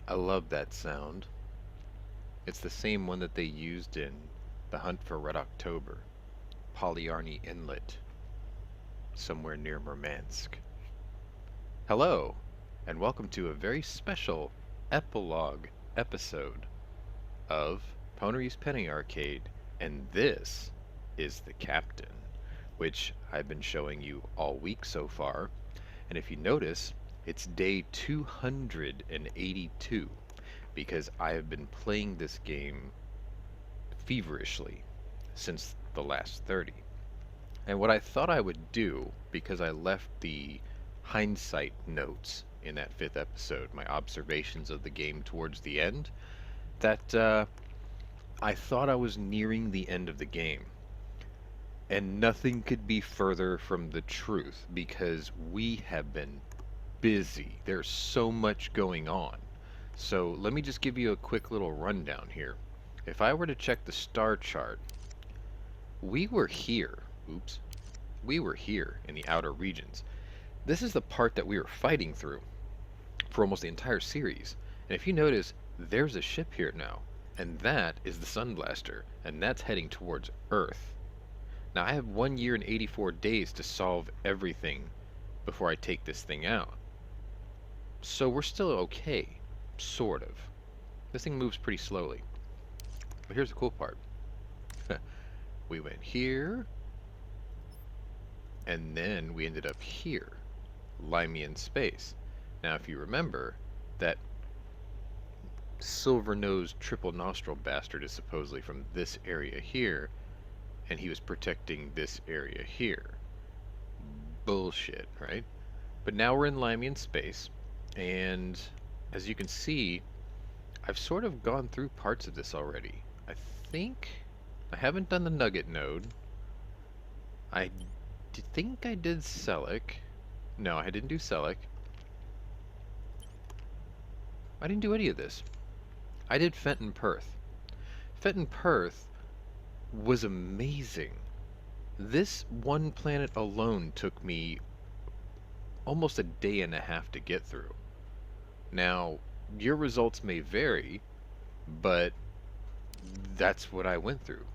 I love that sound. It's the same one that they used in The Hunt for Red October, Polyarny Inlet, somewhere near Murmansk. Hello, and welcome to a very special epilogue episode of Pwnery's Penny Arcade, and this is the Captain, which I've been showing you all week so far. And if you notice, it's day 282 because I have been playing this game feverishly since the last 30. And what I thought I would do, because I left the hindsight notes in that fifth episode, my observations of the game towards the end, that I thought I was nearing the end of the game. And nothing could be further from the truth because we have been busy. There's so much going on. So let me just give you a quick little rundown here. If I were to check the star chart, we were here. Oops. We were here in the outer regions. This is the part that we were fighting through for almost the entire series. And if you notice, there's a ship here now. And that is the Sunblaster. And that's heading towards Earth. Now I have 1 year and 84 days to solve everything before I take this thing out. So we're still okay. Sort of. This thing moves pretty slowly. But here's the cool part. We went here, and then we ended up here. Limian space. Now if you remember, that silver-nosed triple nostril bastard is supposedly from this area here, and he was protecting this area here. Bullshit, right? But now we're in Limian space, and as you can see, I've sort of gone through parts of this already. I think I haven't done the Nugget node. I think I did Selleck. No, I didn't do Selleck. I didn't do any of this. I did Fenton Perth. Fenton Perth was amazing. This one planet alone took me almost a day and a half to get through. Now, your results may vary, but that's what I went through.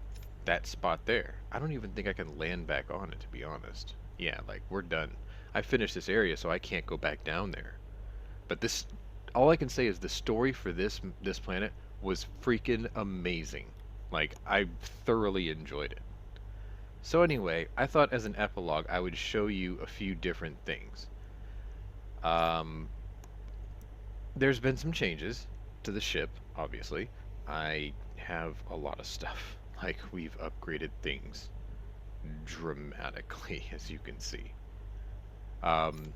That spot there. I don't even think I can land back on it, to be honest. Yeah, like, we're done. I finished this area, so I can't go back down there. But this, all I can say is the story for this planet was freaking amazing. Like, I thoroughly enjoyed it. So anyway, I thought as an epilogue, I would show you a few different things. Um, there's been some changes to the ship, obviously. I have a lot of stuff. Like, we've upgraded things dramatically, as you can see. Um,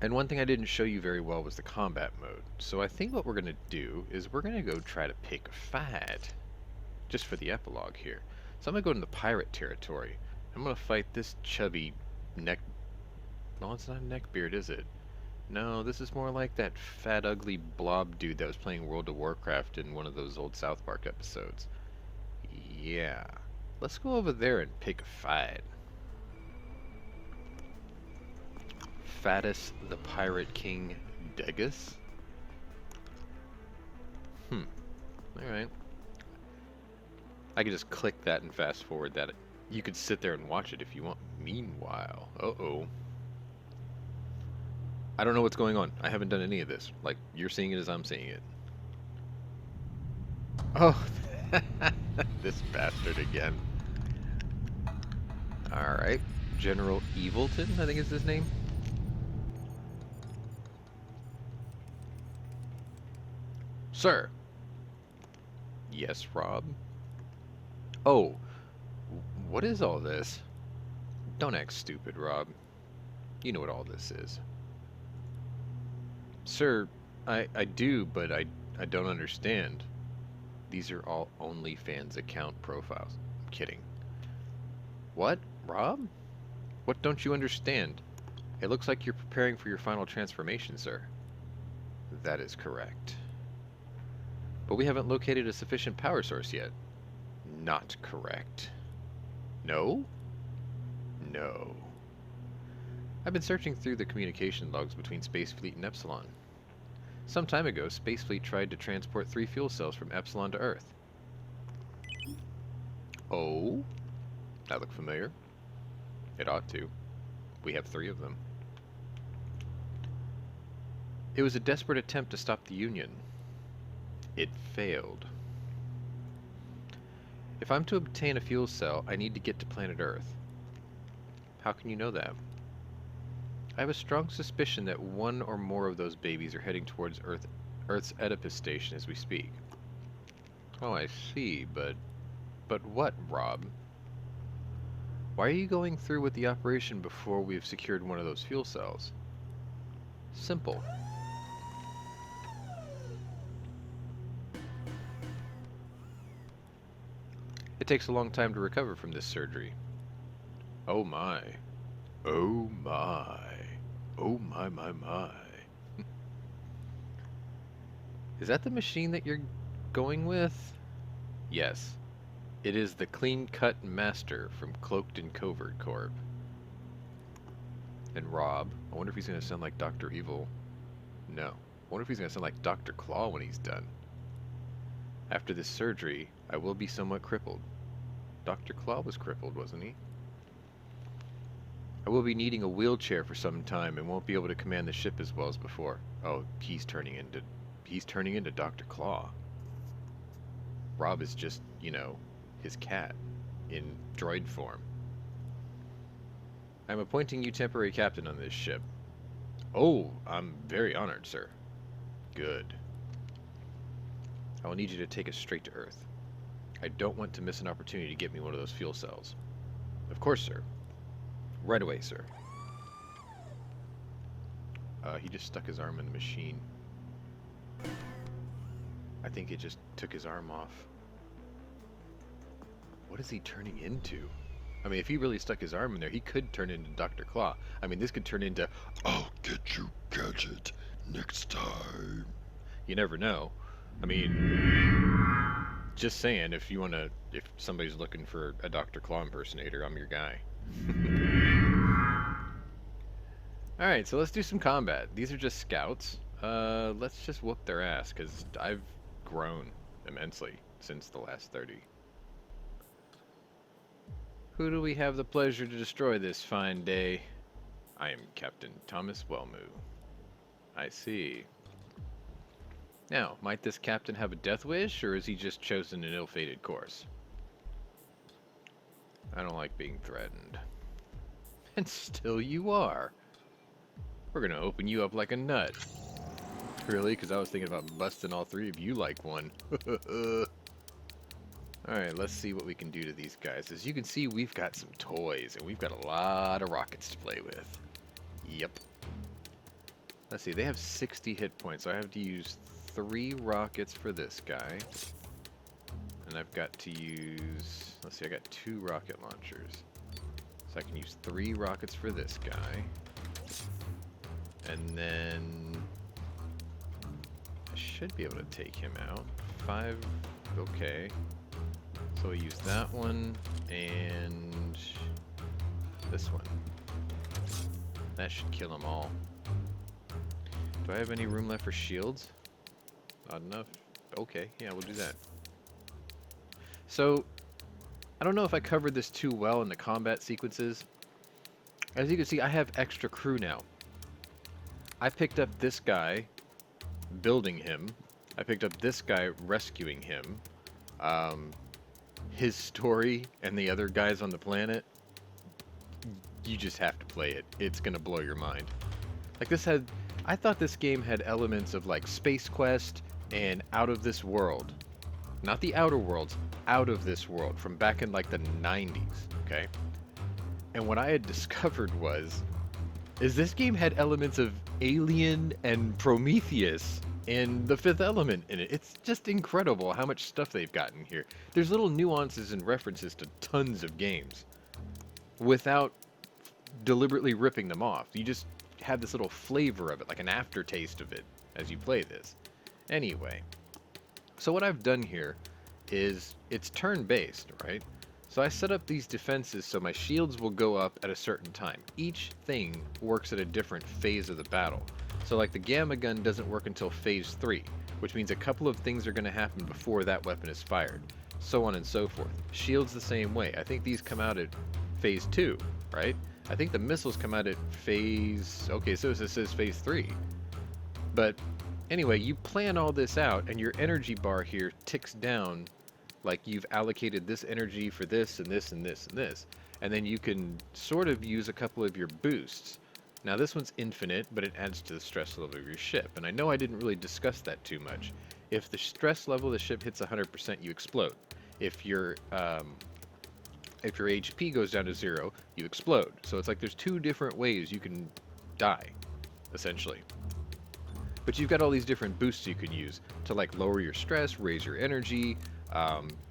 and one thing I didn't show you very well was the combat mode. So I think what we're going to do is we're going to go try to pick a fight, just for the epilogue here. So I'm going to go into the pirate territory. I'm going to fight this chubby neck... No, it's not a neckbeard, is it? No, this is more like that fat, ugly blob dude that was playing World of Warcraft in one of those old South Park episodes. Yeah. Let's go over there and pick a fight. Fatus the Pirate King Degus? Alright. I could just click that and fast forward that. You could sit there and watch it if you want. Meanwhile, uh-oh. I don't know what's going on. I haven't done any of this. Like, you're seeing it as I'm seeing it. Oh, this bastard again. Alright. General Evilton, I think is his name. Sir. Yes, Rob? Oh, what is all this? Don't act stupid, Rob. You know what all this is. Sir, I do, but I don't understand. These are all OnlyFans account profiles. I'm kidding. What, Rob? What don't you understand? It looks like you're preparing for your final transformation, sir. That is correct. But we haven't located a sufficient power source yet. Not correct. No? No. I've been searching through the communication logs between Space Fleet and Epsilon. Some time ago, Spacefleet tried to transport 3 fuel cells from Epsilon to Earth. Oh? That look familiar? It ought to. We have 3 of them. It was a desperate attempt to stop the Union. It failed. If I'm to obtain a fuel cell, I need to get to planet Earth. How can you know that? I have a strong suspicion that one or more of those babies are heading towards Earth's Oedipus station as we speak. Oh, I see, but what, Rob? Why are you going through with the operation before we have secured one of those fuel cells? Simple. It takes a long time to recover from this surgery. Oh my. Oh my. Oh my. Is that the machine that you're going with? Yes. It is the clean-cut master from Cloaked and Covert Corp. And Rob, I wonder if he's going to sound like Dr. Evil. No. I wonder if he's going to sound like Dr. Claw when he's done. After this surgery, I will be somewhat crippled. Dr. Claw was crippled, wasn't he? I will be needing a wheelchair for some time and won't be able to command the ship as well as before. Oh, he's turning into Dr. Claw. Rob is just, you know, his cat in droid form. I'm appointing you temporary captain on this ship. Oh, I'm very honored, sir. Good. I will need you to take us straight to Earth. I don't want to miss an opportunity to get me one of those fuel cells. Of course, sir. Right away, sir. He just stuck his arm in the machine. I think it just took his arm off. What is he turning into? I mean, if he really stuck his arm in there, he could turn into Dr. Claw. I mean, this could turn into, I'll get you, Gadget, next time. You never know. I mean, just saying, if somebody's looking for a Dr. Claw impersonator, I'm your guy. Alright, so let's do some combat. These are just scouts. Let's just whoop their ass, because I've grown immensely since the last 30. Who do we have the pleasure to destroy this fine day? I am Captain Thomas Wellmoo. I see. Now, might this captain have a death wish, or has he just chosen an ill-fated course? I don't like being threatened. And still you are. We're gonna open you up like a nut. Really? Because I was thinking about busting all 3 of you like one. Alright, let's see what we can do to these guys. As you can see, we've got some toys, and we've got a lot of rockets to play with. Yep. Let's see, they have 60 hit points, so I have to use 3 rockets for this guy. And I've got to use... Let's see, I got 2 rocket launchers. So I can use 3 rockets for this guy. And then... I should be able to take him out. 5... Okay. So we use that one, and... this one. That should kill them all. Do I have any room left for shields? Not enough. Okay, yeah, we'll do that. So, I don't know if I covered this too well in the combat sequences. As you can see, I have extra crew now. I picked up this guy, building him. I picked up this guy, rescuing him. His story and the other guys on the planet, you just have to play it. It's gonna blow your mind. Like I thought this game had elements of like Space Quest and Out of This World. Not the Outer Worlds, Out of This World, from back in like the 90s, okay? And what I had discovered is this game had elements of Alien and Prometheus and The Fifth Element in it. It's just incredible how much stuff they've gotten here. There's little nuances and references to tons of games without deliberately ripping them off. You just have this little flavor of it, like an aftertaste of it as you play this. Anyway, so what I've done here is it's turn-based, right? So I set up these defenses so my shields will go up at a certain time. Each thing works at a different phase of the battle. So like the gamma gun doesn't work until phase 3, which means a couple of things are going to happen before that weapon is fired, so on and so forth. Shields the same way. I think these come out at phase 2, right? I think the missiles come out at phase... Okay, so this says phase 3. But anyway, you plan all this out, and your energy bar here ticks down like you've allocated this energy for this and this and this and this. And then you can sort of use a couple of your boosts. Now this one's infinite, but it adds to the stress level of your ship. And I know I didn't really discuss that too much. If the stress level of the ship hits 100%, you explode. If your HP goes down to 0, you explode. So it's like there's 2 different ways you can die, essentially. But you've got all these different boosts you can use to like lower your stress, raise your energy,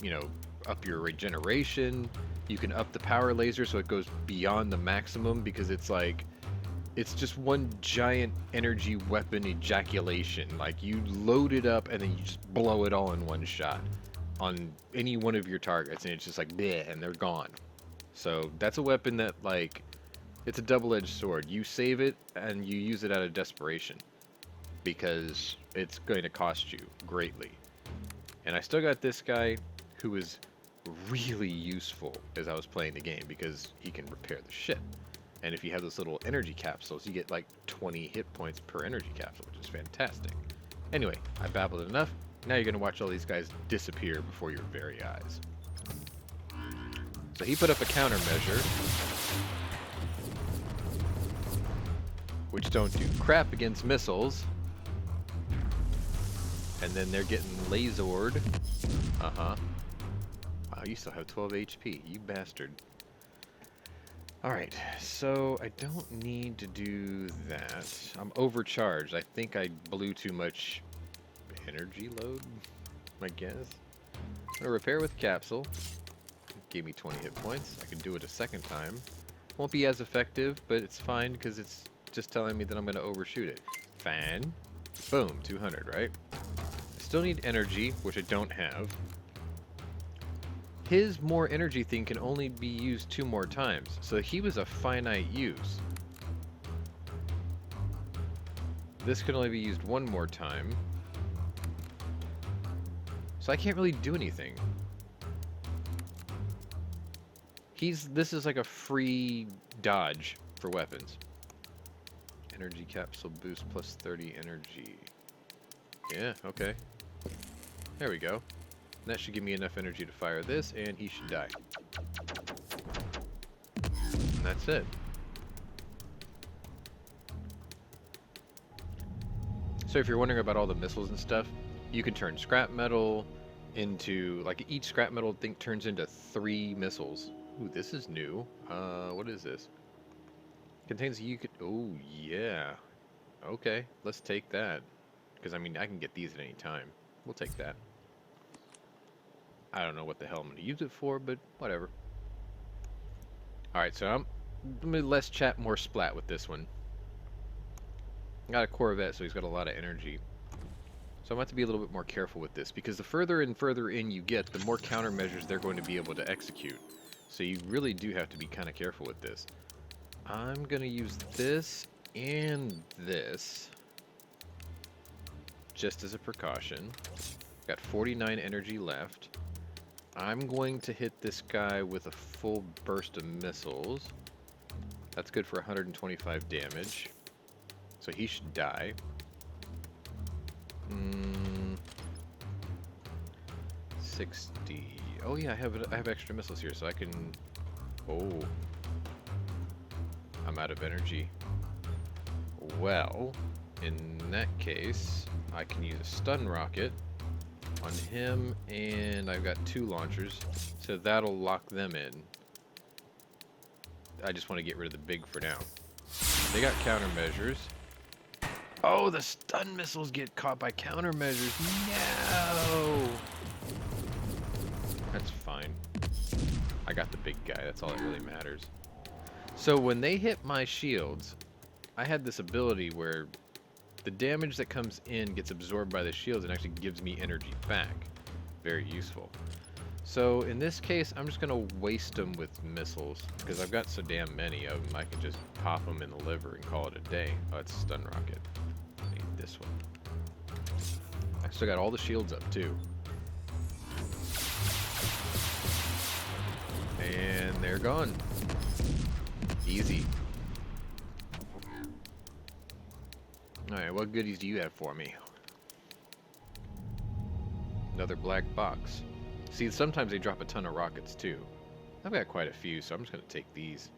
you know, up your regeneration. You can up the power laser so it goes beyond the maximum, because it's like, it's just one giant energy weapon ejaculation. Like you load it up and then you just blow it all in one shot on any one of your targets, and it's just like bleh, and they're gone. So that's a weapon that, like, it's a double-edged sword. You save it and you use it out of desperation, because it's going to cost you greatly. And I still got this guy who was really useful as I was playing the game, because he can repair the ship. And if you have those little energy capsules, you get like 20 hit points per energy capsule, which is fantastic. Anyway, I babbled enough. Now you're going to watch all these guys disappear before your very eyes. So he put up a countermeasure, which don't do crap against missiles. And then they're getting lasered. Uh-huh. Wow, you still have 12 HP, you bastard. Alright, so I don't need to do that. I'm overcharged. I think I blew too much energy load, I guess. I'm going to repair with capsule. Gave me 20 hit points. I can do it a second time. Won't be as effective, but it's fine because it's just telling me that I'm going to overshoot it. Fine. Boom, 200, right? I still need energy, which I don't have. His more energy thing can only be used 2 more times, so he was a finite use. This can only be used 1 more time. So I can't really do anything. This is like a free dodge for weapons. Energy capsule boost plus 30 energy. Yeah, okay. There we go. That should give me enough energy to fire this, and he should die. And that's it. So if you're wondering about all the missiles and stuff, you can turn scrap metal into, like, each scrap metal thing turns into 3 missiles. Ooh, this is new. What is this? Contains oh, yeah. Okay, let's take that. Because, I mean, I can get these at any time. We'll take that. I don't know what the hell I'm going to use it for, but whatever. Alright, so I'm going to less chat, more splat with this one. I got a Corvette, so he's got a lot of energy. So I'm going to have to be a little bit more careful with this, because the further and further in you get, the more countermeasures they're going to be able to execute. So you really do have to be kind of careful with this. I'm going to use this and this just as a precaution. Got 49 energy left. I'm going to hit this guy with a full burst of missiles. That's good for 125 damage. So he should die. 60. Oh yeah, I have extra missiles here, so I can... Oh. I'm out of energy. Well, in that case, I can use a stun rocket on him, and I've got 2 launchers, so that'll lock them in. I just want to get rid of the big for now. They got countermeasures. Oh, the stun missiles get caught by countermeasures. No! That's fine. I got the big guy. That's all that really matters. So when they hit my shields, I had this ability where the damage that comes in gets absorbed by the shields and actually gives me energy back. Very useful. So in this case, I'm just going to waste them with missiles, because I've got so damn many of them, I can just pop them in the liver and call it a day. Oh, it's a stun rocket. this one. I still got all the shields up, too. And they're gone. Easy. Alright, what goodies do you have for me? Another black box. See, sometimes they drop a ton of rockets, too. I've got quite a few, so I'm just going to take these.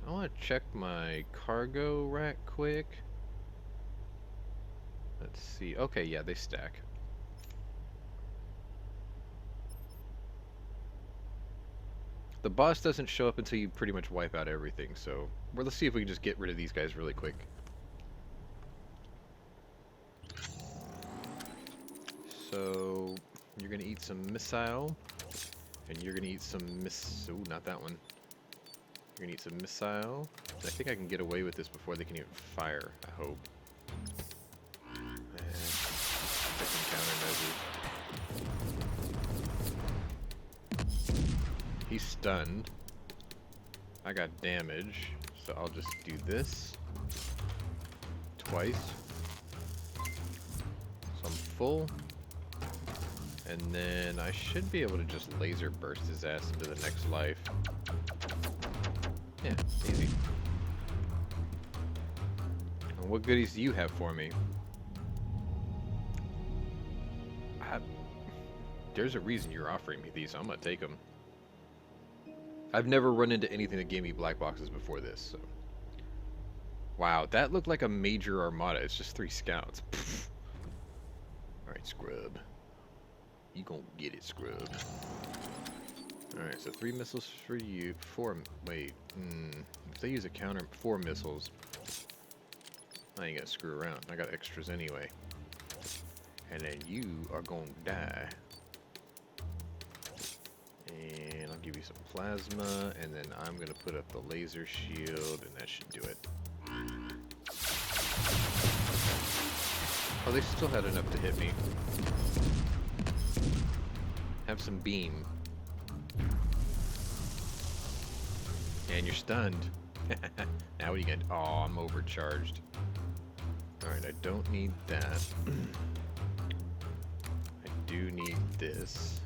I want to check my cargo rack quick. Let's see. Okay, yeah, they stack. The boss doesn't show up until you pretty much wipe out everything, so let's see if we can just get rid of these guys really quick. So you're gonna eat some missile, and you're gonna eat some ooh, not that one. You're gonna eat some missile. I think I can get away with this before they can even fire, I hope. He's stunned. I got damage, so I'll just do this twice. So I'm full. And then I should be able to just laser burst his ass into the next life. Yeah, easy. And what goodies do you have for me? There's a reason you're offering me these, so I'm gonna take them. I've never run into anything that gave me black boxes before this, so. Wow, that looked like a major armada. It's just 3 scouts. Alright, scrub. You gon' get it, scrub. Alright, so 3 missiles for you. 4, wait. If they use a counter, 4 missiles. I ain't gonna screw around. I got extras anyway. And then you are gonna die. And I'll give you some plasma, and then I'm gonna put up the laser shield, and that should do it. Oh, they still had enough to hit me. Have some beam. And you're stunned. Now what do you get? Oh, I'm overcharged. Alright, I don't need that. I do need this.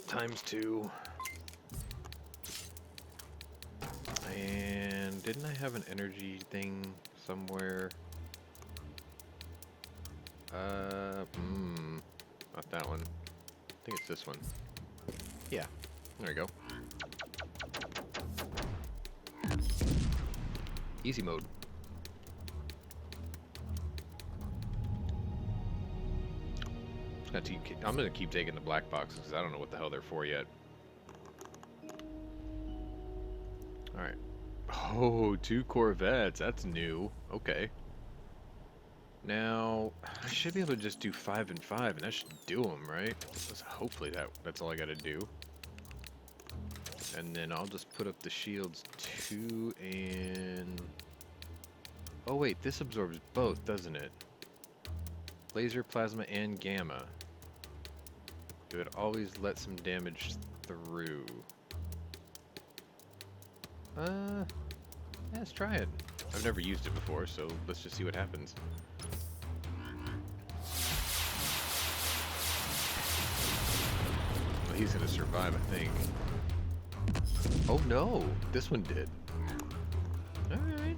×2. And didn't I have an energy thing somewhere? Not that one. I think it's this one. Yeah, there we go. Easy mode. I'm gonna keep taking the black boxes because I don't know what the hell they're for yet. Alright. Oh, 2 Corvettes. That's new. Okay. Now, I should be able to just do 5 and 5, and that should do them, right? Hopefully that's all I gotta do. And then I'll just put up the shields 2 and... Oh wait, this absorbs both, doesn't it? Laser, plasma, and gamma. It would always let some damage through. Let's try it. I've never used it before, so let's just see what happens. Well, he's gonna survive, I think. Oh no, this one did. Alright.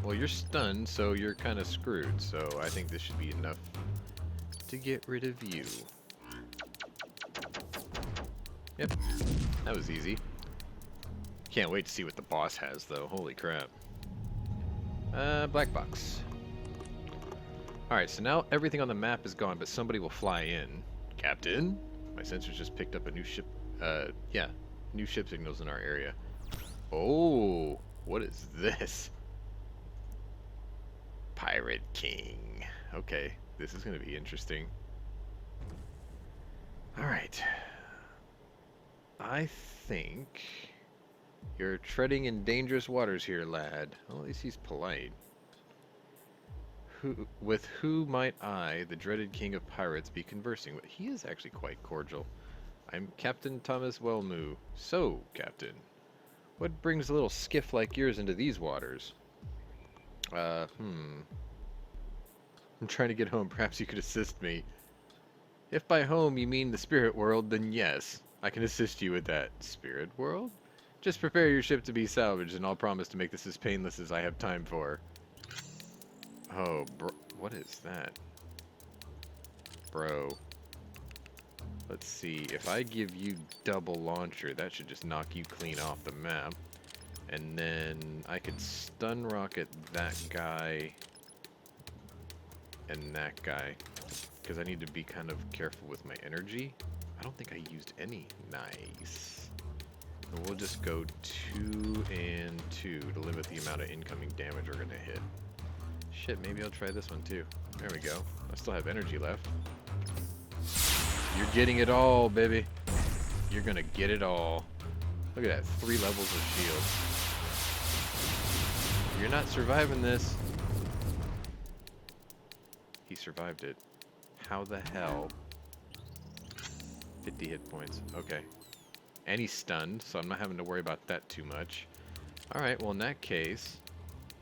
Well, you're stunned, so you're kind of screwed, so I think this should be enough to get rid of you. Yep, that was easy. Can't wait to see what the boss has, though. Holy crap. Black box. Alright, so now everything on the map is gone, but somebody will fly in. Captain? My sensors just picked up a new ship. Yeah, new ship signals in our area. Oh, what is this? Pirate King. Okay, this is going to be interesting. Alright. I think you're treading in dangerous waters here, lad. Well, at least he's polite. With who might I, the dreaded king of pirates, be conversing with? He is actually quite cordial. I'm Captain Thomas Wellmoo. So, Captain, what brings a little skiff like yours into these waters? I'm trying to get home. Perhaps you could assist me. If by home you mean the spirit world, then yes, I can assist you with that. Spirit world? Just prepare your ship to be salvaged, and I'll promise to make this as painless as I have time for. Oh, bro. What is that? Bro. Let's see. If I give you double launcher, that should just knock you clean off the map. And then I could stun rocket that guy and that guy, because I need to be kind of careful with my energy. I don't think I used any. Nice. And we'll just go 2 and 2 to limit the amount of incoming damage we're going to hit. Shit, maybe I'll try this one too. There we go. I still have energy left. You're getting it all, baby. You're going to get it all. Look at that. 3 levels of shield. You're not surviving this. He survived it. How the hell? 50 hit points. Okay. And he's stunned, so I'm not having to worry about that too much. Alright, well in that case,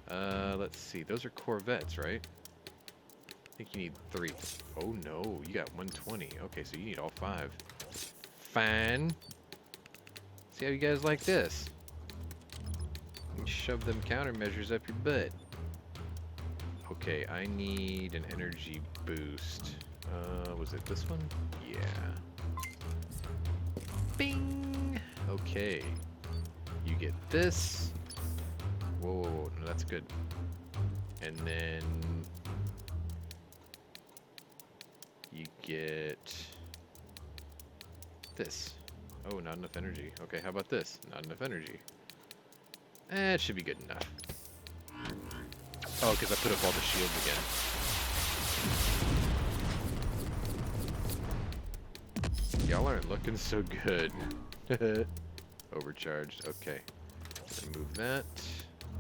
let's see. Those are Corvettes, right? I think you need 3. Oh no, you got 120. Okay, so you need all 5. Fine. See how you guys like this? You shove them countermeasures up your butt. Okay, I need an energy boost. Was it this one? Yeah. Bing! Okay. You get this. Whoa, whoa, whoa. No, that's good. And then you get this. Oh, not enough energy. Okay, how about this? Not enough energy. It should be good enough. Oh, because I put up all the shields again. Y'all aren't looking so good. Overcharged. Okay. Remove that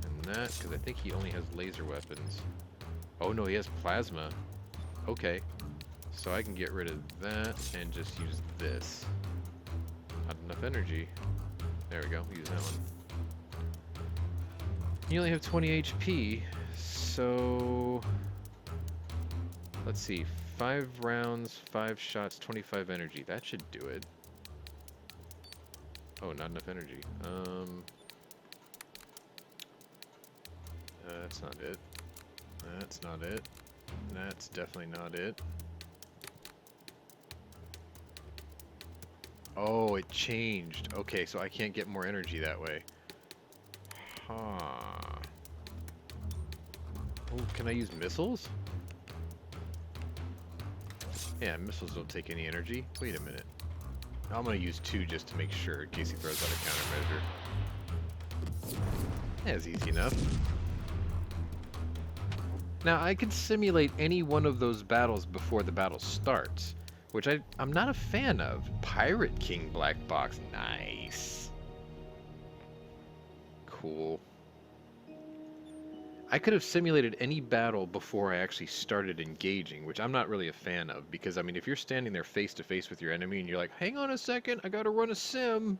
and that, because I think he only has laser weapons. Oh no, he has plasma. Okay. So I can get rid of that and just use this. Not enough energy. There we go. Use that one. You only have 20 HP, so let's see. 5 rounds, 5 shots, 25 energy. That should do it. Oh, not enough energy. That's not it. That's not it. That's definitely not it. Oh, it changed. Okay, so I can't get more energy that way. Huh. Oh, can I use missiles? Yeah, missiles don't take any energy. Wait a minute. I'm gonna use 2 just to make sure in case he throws out a countermeasure. That's easy enough. Now, I can simulate any one of those battles before the battle starts, which I'm not a fan of. Pirate King Black Box. Nice. Cool. I could have simulated any battle before I actually started engaging, which I'm not really a fan of, because, I mean, if you're standing there face to face with your enemy and you're like, hang on a second, I gotta run a sim,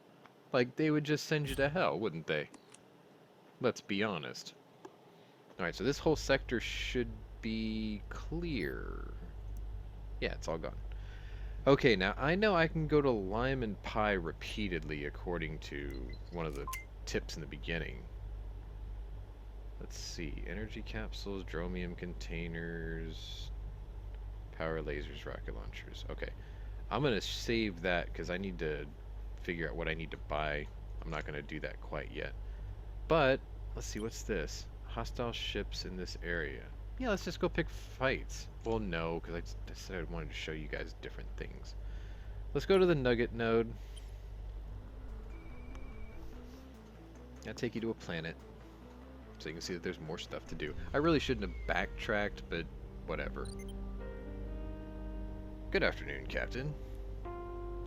like, they would just send you to hell, wouldn't they? Let's be honest. Alright, so this whole sector should be clear. Yeah, it's all gone. Okay, now I know I can go to Lime and Pie repeatedly according to one of the tips in the beginning. Let's see. Energy capsules, dromium containers, power lasers, rocket launchers. Okay. I'm going to save that because I need to figure out what I need to buy. I'm not going to do that quite yet. But, let's see. What's this? Hostile ships in this area. Yeah, let's just go pick fights. Well, no, because I said I wanted to show you guys different things. Let's go to the Nugget node. I'll take you to a planet, so you can see that there's more stuff to do. I really shouldn't have backtracked, but whatever. Good afternoon, Captain.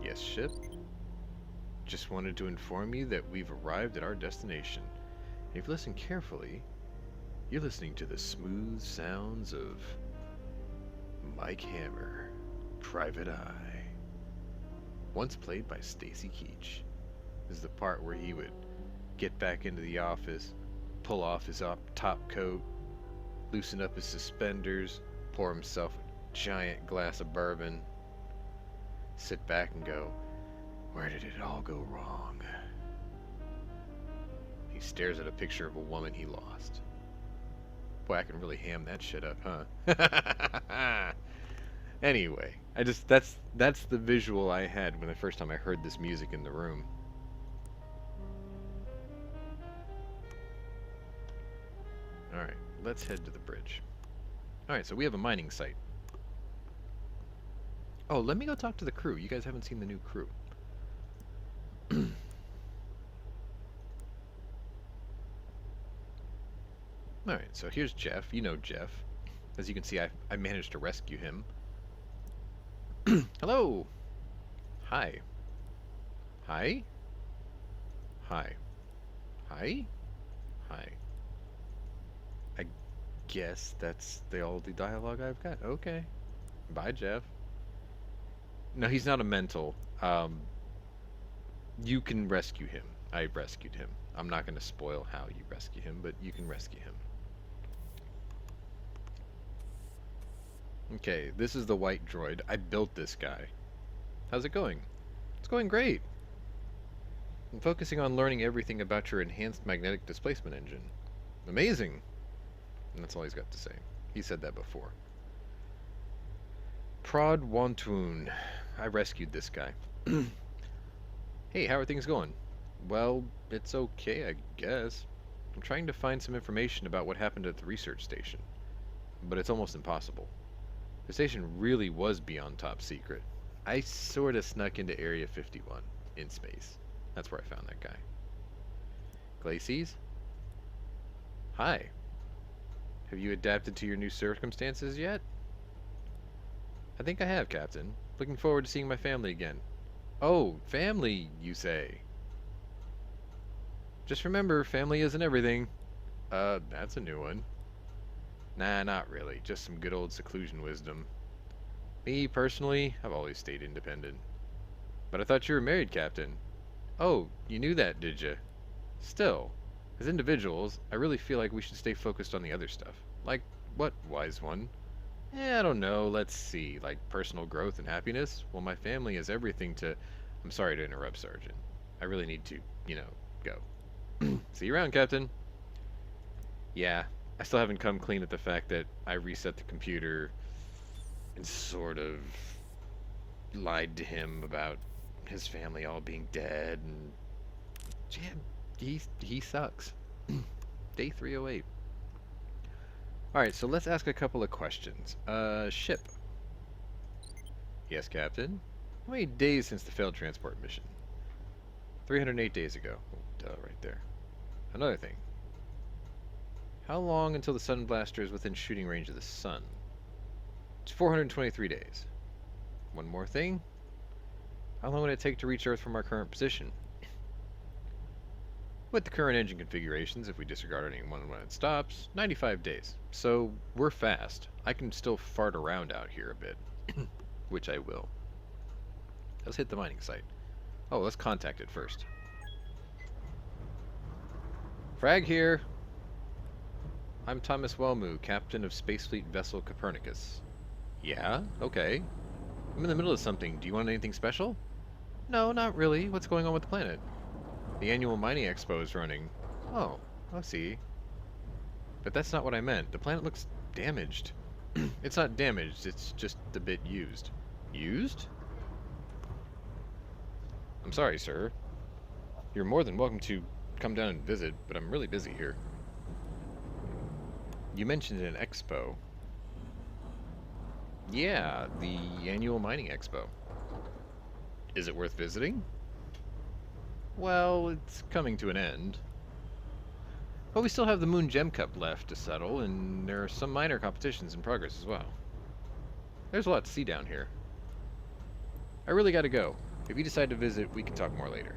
Yes, ship? Just wanted to inform you that we've arrived at our destination. If you listen carefully, you're listening to the smooth sounds of Mike Hammer, Private Eye. once played by Stacy Keach. This is the part where he would get back into the office, pull off his top coat, loosen up his suspenders, pour himself a giant glass of bourbon, sit back and go, "Where did it all go wrong?" He stares at a picture of a woman he lost. Boy, I can really ham that shit up, huh? Anyway, that's the visual I had when the first time I heard this music in the room. Alright, let's head to the bridge. Alright, so we have a mining site. Oh, let me go talk to the crew. You guys haven't seen the new crew. Alright, so here's Jeff. You know Jeff. As you can see, I managed to rescue him. Hello! Hi. Hi? Hi. Hi? Hi. I guess that's all the dialogue I've got. Okay. Bye, Jeff. No, he's not a mental. You can rescue him. I rescued him. I'm not going to spoil how you rescue him, but you can rescue him. Okay, this is the white droid. I built this guy. How's it going? It's going great. I'm focusing on learning everything about your enhanced magnetic displacement engine. Amazing! And that's all he's got to say. He said that before. Prod Wantoon. I rescued this guy. Hey, how are things going? Well, it's okay, I guess. I'm trying to find some information about what happened at the research station. But it's almost impossible. The station really was beyond top secret. I sorta snuck into Area 51 in space. That's where I found that guy. Glacies? Hi. Have you adapted to your new circumstances yet? I think I have, Captain. Looking forward to seeing my family again. Oh, family, you say? Just remember, family isn't everything. That's a new one. Nah, not really. Just some good old seclusion wisdom. Me, personally, I've always stayed independent. But I thought you were married, Captain. Oh, you knew that, did you? Still, as individuals, I really feel like we should stay focused on the other stuff. Like what, wise one? I don't know, let's see. Like personal growth and happiness? Well, my family is everything to... I'm sorry to interrupt, Sergeant. I really need to, go. See you around, Captain. Yeah, I still haven't come clean at the fact that I reset the computer and sort of lied to him about his family all being dead, and yeah, he sucks. Day 308. Alright, so let's ask a couple of questions. Ship. Yes, Captain. How many days since the failed transport mission? 308 days ago. Oh, duh, right there. Another thing. How long until the Sun Blaster is within shooting range of the Sun? It's 423 days. One more thing. How long would it take to reach Earth from our current position? With the current engine configurations, if we disregard any one when it stops, 95 days. So, we're fast. I can still fart around out here a bit. Which I will. Let's hit the mining site. Oh, let's contact it first. Frag here. I'm Thomas Wellmu, captain of Space Fleet vessel Copernicus. Yeah? Okay. I'm in the middle of something. Do you want anything special? No, not really. What's going on with the planet? The annual mining expo is running. Oh, I see. But that's not what I meant. The planet looks damaged. It's not damaged, it's just a bit used. Used? I'm sorry, sir. You're more than welcome to come down and visit, but I'm really busy here. You mentioned an expo. Yeah, the annual mining expo. Is it worth visiting? Well, it's coming to an end. But we still have the Moon Gem Cup left to settle, and there are some minor competitions in progress as well. There's a lot to see down here. I really gotta go. If you decide to visit, we can talk more later.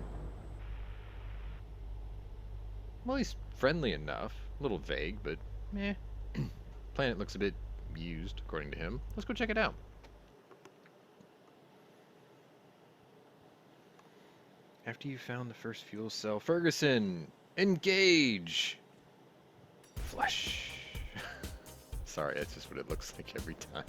Well, he's friendly enough. A little vague, but meh. Planet looks a bit used, according to him. Let's go check it out. After you found the first fuel cell, Ferguson, engage! Flush. Sorry, that's just what it looks like every time.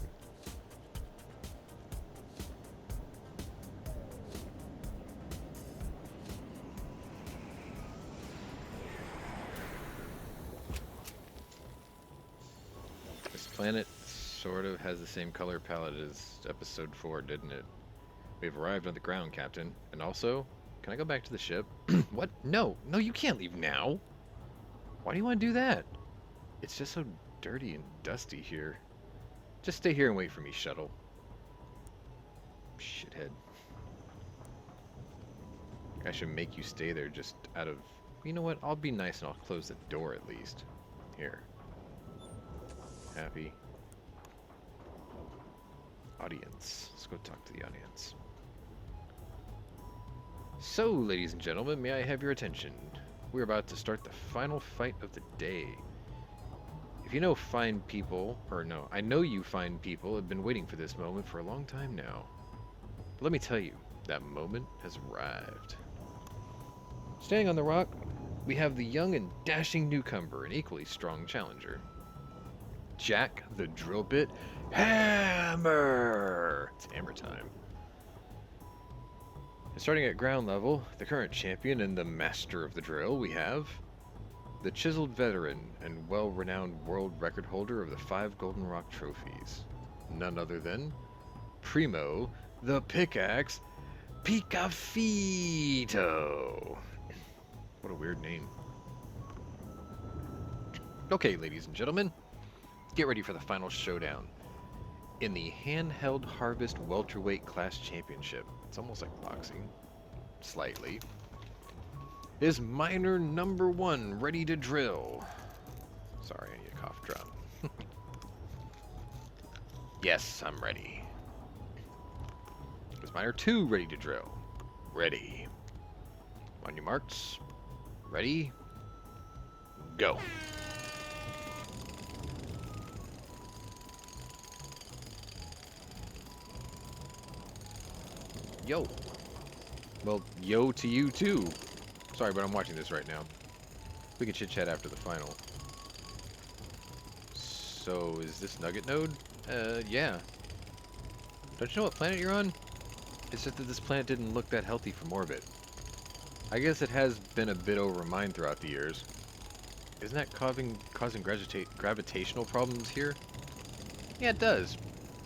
This planet sort of has the same color palette as episode 4, didn't it? We've arrived on the ground, Captain. And also, can I go back to the ship? What? No, no, you can't leave now. Why do you want to do that? It's just so dirty and dusty here. Just stay here and wait for me, Shuttle. Shithead. I should make you stay there just out of... You know what? I'll be nice and I'll close the door at least. Here. Happy. Audience. Let's go talk to the audience. So, ladies and gentlemen, may I have your attention? We're about to start the final fight of the day. If you know fine people, or no, I know you fine people have been waiting for this moment for a long time now. But let me tell you, that moment has arrived. Standing on the rock, we have the young and dashing newcomer, an equally strong challenger. Jack the Drill Bit Hammer! It's hammer time. And starting at ground level, the current champion and the master of the drill, we have the chiseled veteran and well-renowned world record holder of the 5 Golden Rock trophies. None other than Primo the Pickaxe Picafito. What a weird name. Okay, ladies and gentlemen, get ready for the final showdown. In the Handheld Harvest Welterweight Class Championship, it's almost like boxing, slightly, is Miner number 1 ready to drill? Sorry, I need a cough drop. Yes, I'm ready. Is Miner 2 ready to drill? Ready. On your marks, ready, go. Yo. Well, yo to you too. Sorry, but I'm watching this right now. We can chit-chat after the final. So, is this Nugget Node? Yeah. Don't you know what planet you're on? It's just that this planet didn't look that healthy from orbit. I guess it has been a bit over mine throughout the years. Isn't that causing gravitational problems here? Yeah, it does.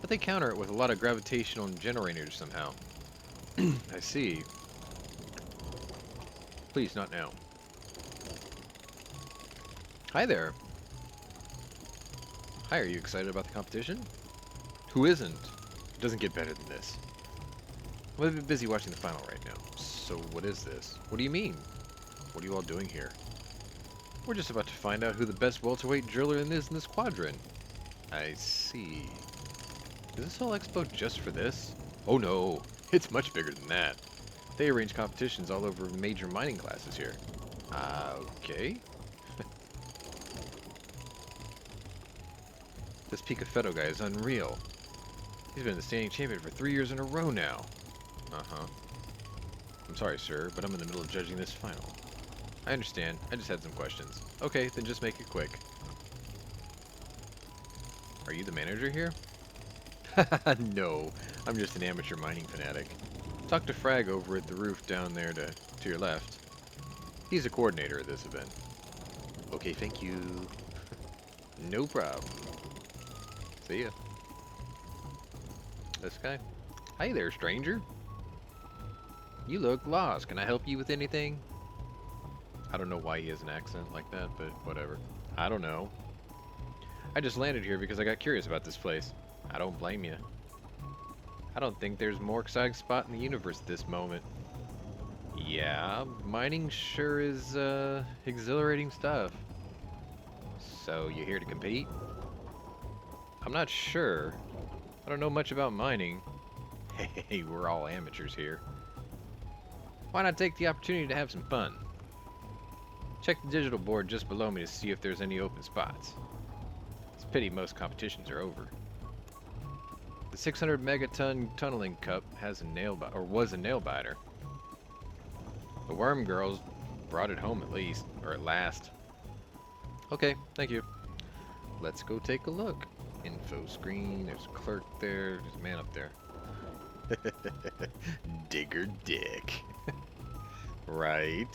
But they counter it with a lot of gravitational generators somehow. I see. Please, not now. Hi there. Hi, are you excited about the competition? Who isn't? It doesn't get better than this. I'm a bit busy watching the final right now. So what is this? What do you mean? What are you all doing here? We're just about to find out who the best welterweight driller is in this quadrant. I see. Is this whole expo just for this? Oh no, it's much bigger than that. They arrange competitions all over major mining classes here. Okay. This Picafetto guy is unreal. He's been the standing champion for 3 years in a row now. Uh-huh. I'm sorry, sir, but I'm in the middle of judging this final. I understand. I just had some questions. Okay, then just make it quick. Are you the manager here? No, I'm just an amateur mining fanatic. Talk to Frag over at the roof down there to your left. He's the coordinator of this event. Okay, thank you. No problem. See ya. This guy? Hey there, stranger. You look lost. Can I help you with anything? I don't know why he has an accent like that, but whatever. I don't know. I just landed here because I got curious about this place. I don't blame you. I don't think there's a more exciting spot in the universe at this moment. Yeah, mining sure is exhilarating stuff. So, you here to compete? I'm not sure. I don't know much about mining. Hey, we're all amateurs here. Why not take the opportunity to have some fun? Check the digital board just below me to see if there's any open spots. It's a pity most competitions are over. The 600 megaton tunneling cup has a nail biter, or was a nail biter. The worm girls brought it home at least, or at last. Okay, thank you. Let's go take a look. Info screen, there's a clerk there, there's a man up there. Digger Dick. Right.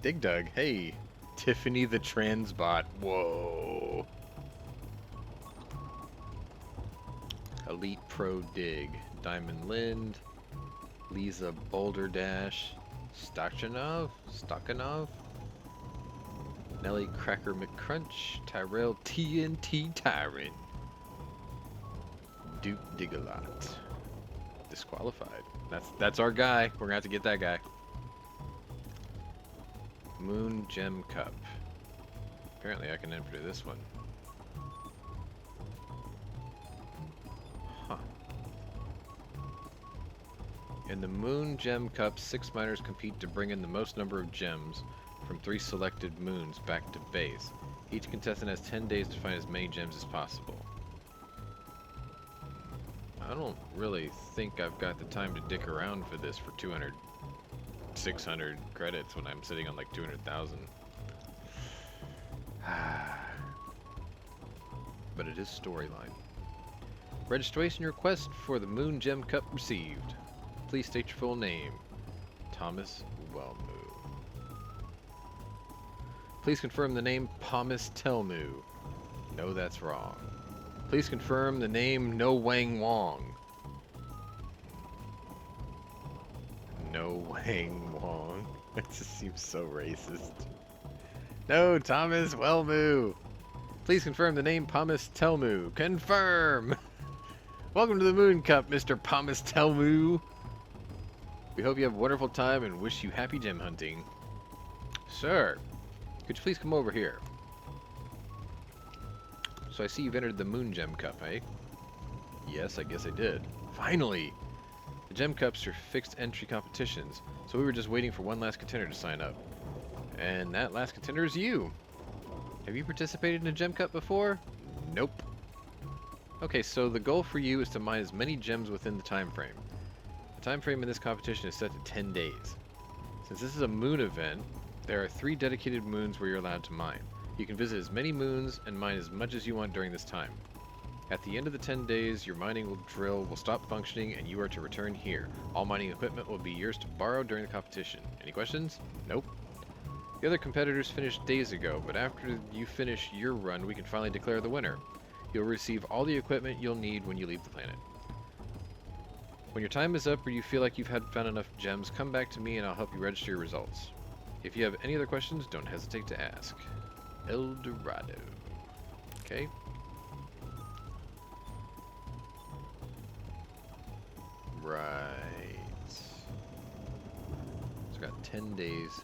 Dig Dug, hey. Tiffany the Transbot, whoa. Elite Pro Dig, Diamond Lind, Lisa Boulder Dash, Stakhanov, Nelly Cracker McCrunch, Tyrell TNT Tyrant, Duke Digalot. Disqualified. That's our guy. We're gonna have to get that guy. Moon Gem Cup. Apparently I can enter this one. Huh. In the Moon Gem Cup, 6 miners compete to bring in the most number of gems from 3 selected moons back to base. Each contestant has 10 days to find as many gems as possible. I don't really think I've got the time to dick around for this for 200, 600 credits when I'm sitting on like 200,000. But it is storyline. Registration request for the Moon Gem Cup received. Please state your full name. Thomas Wellmu. Please confirm the name Pomus Telmu. No, that's wrong. Please confirm the name No Wang Wong. No Wang Wong. That just seems so racist. No, Thomas Wellmu. Please confirm the name Pomus Telmu. Confirm. Welcome to the Moon Cup, Mr. Pomus Telmu. We hope you have a wonderful time and wish you happy gem hunting. Sir, could you please come over here? So I see you've entered the Moon Gem Cup, eh? Yes, I guess I did. Finally! The Gem Cups are fixed entry competitions, so we were just waiting for one last contender to sign up. And that last contender is you! Have you participated in a Gem Cup before? Nope. Okay, so the goal for you is to mine as many gems within the time frame. The time frame in this competition is set to 10 days. Since this is a moon event, there are 3 dedicated moons where you're allowed to mine. You can visit as many moons and mine as much as you want during this time. At the end of the 10 days, your mining drill will stop functioning and you are to return here. All mining equipment will be yours to borrow during the competition. Any questions? Nope. The other competitors finished days ago, but after you finish your run, we can finally declare the winner. You'll receive all the equipment you'll need when you leave the planet. When your time is up or you feel like you've found enough gems, come back to me and I'll help you register your results. If you have any other questions, don't hesitate to ask. El Dorado. Okay. Right. So got 10 days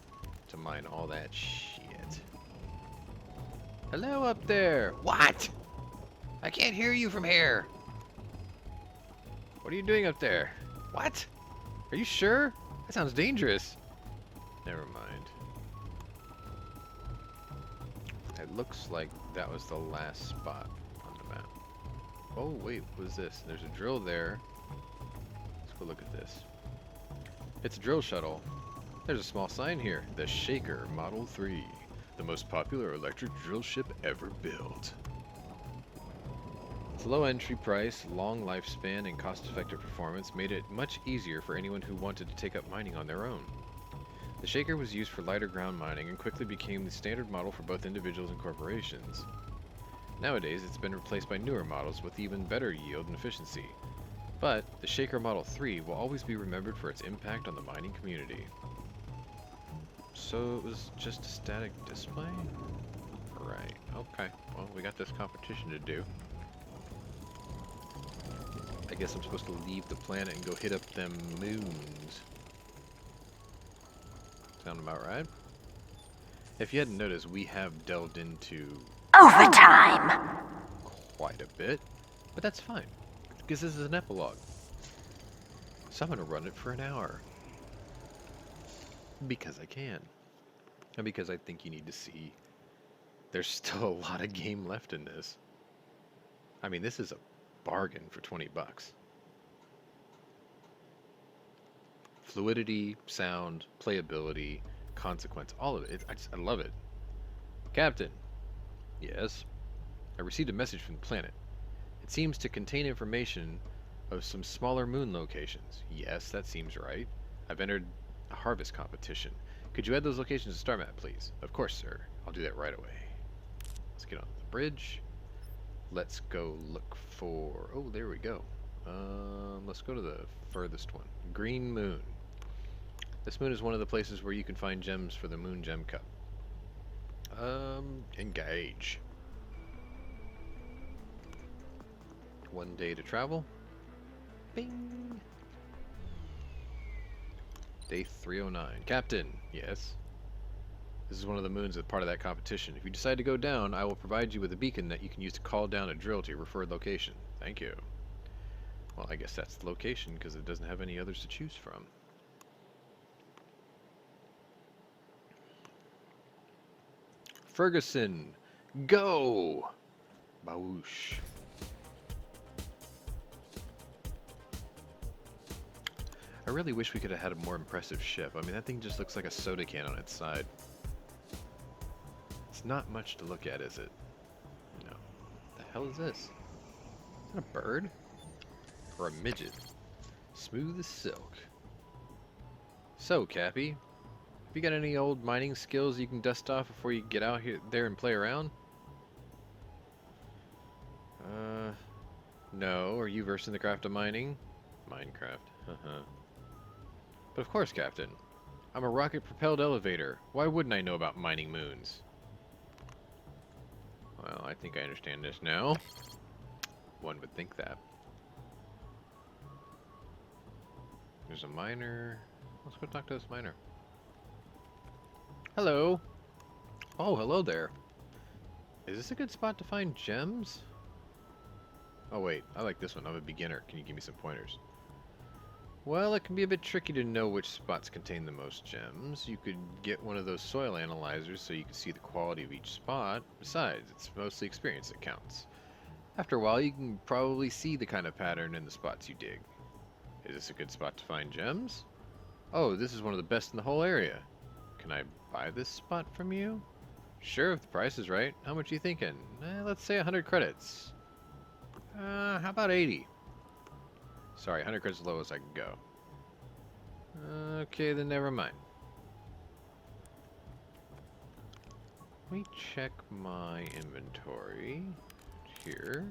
to mine all that shit. Hello up there. What? I can't hear you from here. What are you doing up there? What? Are you sure? That sounds dangerous. Never mind. It looks like that was the last spot on the map. Oh wait, what is this? There's a drill there. Let's go look at this. It's a drill shuttle. There's a small sign here. The Shaker Model 3. The most popular electric drill ship ever built. Its low entry price, long lifespan, and cost-effective performance made it much easier for anyone who wanted to take up mining on their own. The Shaker was used for lighter ground mining and quickly became the standard model for both individuals and corporations. Nowadays, it's been replaced by newer models with even better yield and efficiency. But the Shaker Model 3 will always be remembered for its impact on the mining community. So it was just a static display? Right, okay. Well, we got this competition to do. I guess I'm supposed to leave the planet and go hit up them moons. Sound about right? If you hadn't noticed, we have delved into overtime quite a bit, but that's fine, because this is an epilogue. So I'm going to run it for an hour. Because I can. And because I think you need to see there's still a lot of game left in this. I mean, this is a bargain for 20 bucks. Fluidity, sound, playability, consequence, all of it. I love it. Captain. Yes. I received a message from the planet. It seems to contain information of some smaller moon locations. Yes, that seems right. I've entered a harvest competition. Could you add those locations to Star Map, please? Of course, sir. I'll do that right away. Let's get on the bridge. Let's go look for... Oh, there we go. Let's go to the furthest one. Green Moon. This moon is one of the places where you can find gems for the Moon Gem Cup. Engage. 1 day to travel. Bing! Day 309. Captain! Yes? This is one of the moons that's part of that competition. If you decide to go down, I will provide you with a beacon that you can use to call down a drill to your referred location. Thank you. Well, I guess that's the location, because it doesn't have any others to choose from. Ferguson! Go! Bawoosh. I really wish we could have had a more impressive ship. I mean, that thing just looks like a soda can on its side. It's not much to look at, is it? No. What the hell is this? Is that a bird? Or a midget? Smooth as silk. So, Cappy, have you got any old mining skills you can dust off before you get out there and play around? No. Are you versed in the craft of mining? Minecraft. But of course, Captain. I'm a rocket-propelled elevator. Why wouldn't I know about mining moons? Well, I think I understand this now. One would think that. There's a miner. Let's go talk to this miner. Hello. Oh, hello there. Is this a good spot to find gems? Oh wait, I like this one. I'm a beginner. Can you give me some pointers? Well, it can be a bit tricky to know which spots contain the most gems. You could get one of those soil analyzers so you can see the quality of each spot. Besides, it's mostly experience that counts. After a while, you can probably see the kind of pattern in the spots you dig. Is this a good spot to find gems? Oh, this is one of the best in the whole area. Can I buy this spot from you? Sure, if the price is right. How much are you thinking? Let's say 100 credits. How about 80? Sorry, 100 credits is the lowest I can go. Okay, then never mind. Let me check my inventory. Here.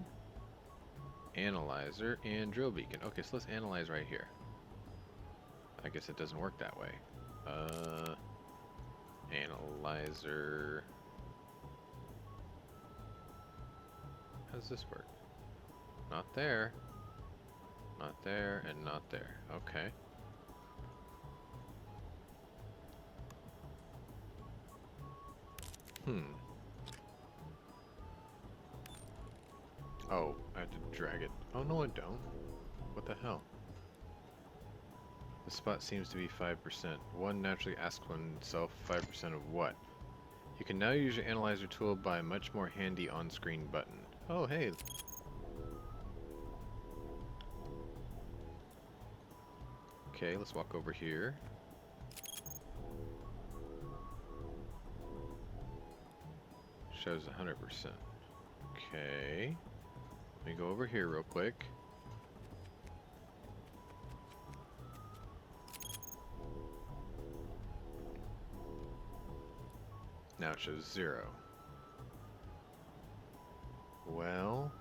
Analyzer and drill beacon. Okay, so let's analyze right here. I guess it doesn't work that way. Analyzer. How does this work? Not there. Not there, and not there. Okay. Oh, I have to drag it. Oh, no, I don't. What the hell? The spot seems to be 5%. One naturally asks oneself 5% of what? You can now use your analyzer tool by a much more handy on-screen button. Oh, hey. Okay, let's walk over here. Shows 100%. Okay. Let me go over here real quick. Now it shows 0. Well...